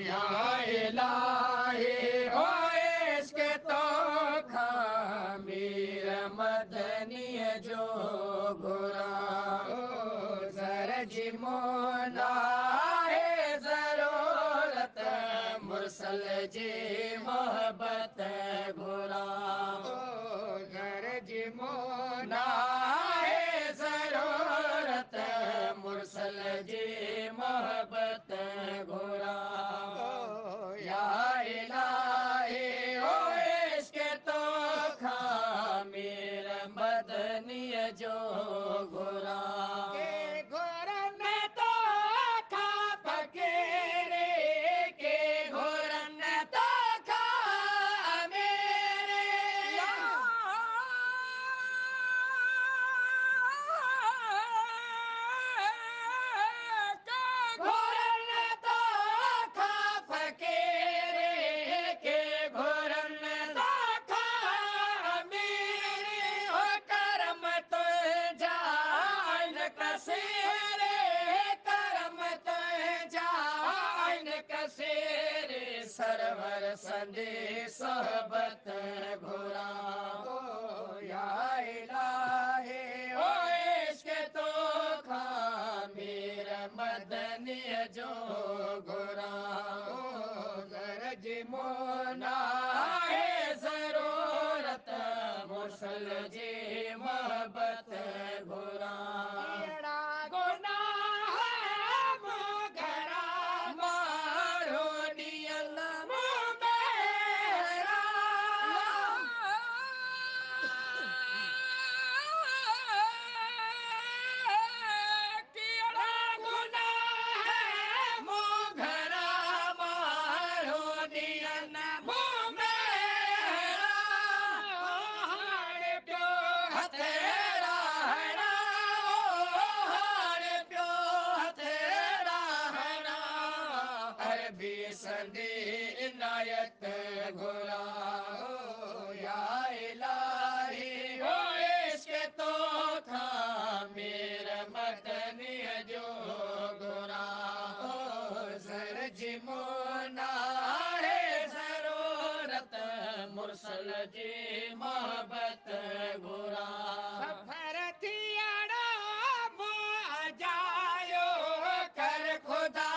या इलाही ओ इश्क तो खामीर मदनी जो घुरा जी मोला है जरूरत मुरसल जी मोहब्बत घुरा घर जी मोला है जरूरत मुरसल जी मोहब्बत घुरा या इलाही ओ इश्क तो खामीर मदनी जो घुरा सरवर संदे सोहबत घुरा या इलाही ओ इश्क तो खामीर मदनी जो घुरा गरज मोना है जरूरत मुसल जी मोहब्बत घुरा संदे इनायत घुरा या इलाही ओ इश्क तो खामीर मदनी जो घुरा सरज मोना है जरूरत मुरसल जी मोहब्बत घुरा सफर थियाड़ा मो जायो कर खुदा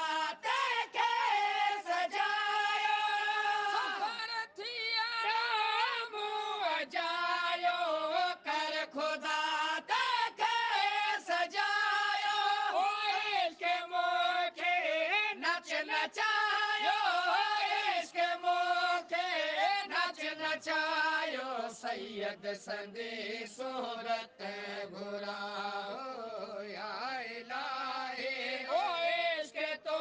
सैयद संदे सूरत घुरा या इलाही ओ इश्क तो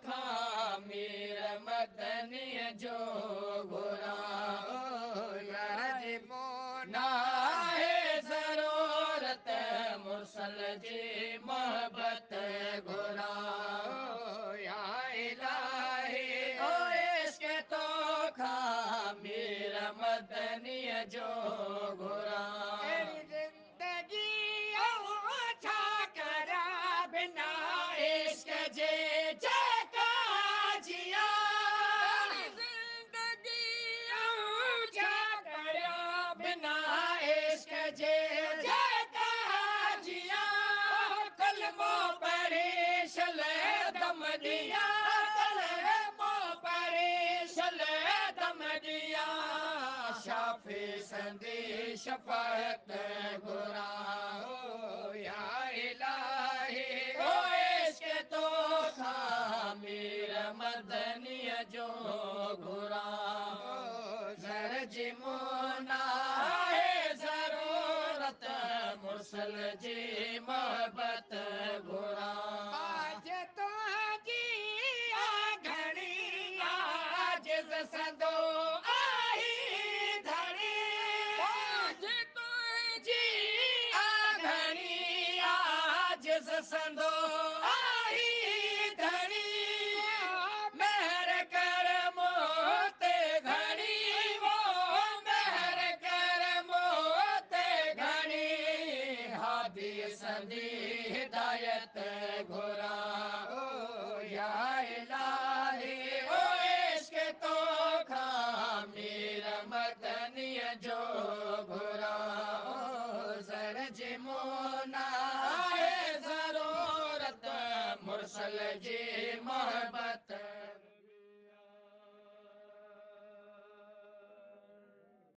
खामीर मदनी जो घुरा मोना है जरूरत मुरसल जी मोहब्बत घुरा या इलाही ओ इश्क तो खामीर मदनी जो घुरा जिंदगी अच्छा करा बिना इश्क जे जका जिया जिंदगी अच्छा करा बिना इश्क जे जका जिया कलमो परेशल दम दिया कलमो परेशल दम दिया शाफी संदे शफाअत घुरा या इलाही ओ इश्क तो खामीर मदनी जो घुरा सरज मोना है जरूरत मुरसल जी मोहब्बत घुरा आज तो जी घड़ी आज संदो संदो आई धनी मेहर कर मोते घड़ी वो मेहर कर मोते घड़ी हादी संदी हिदायत घुरा या इलाही ओ जो घुरा सर जी मोना है ज़रूरत मुरसल जी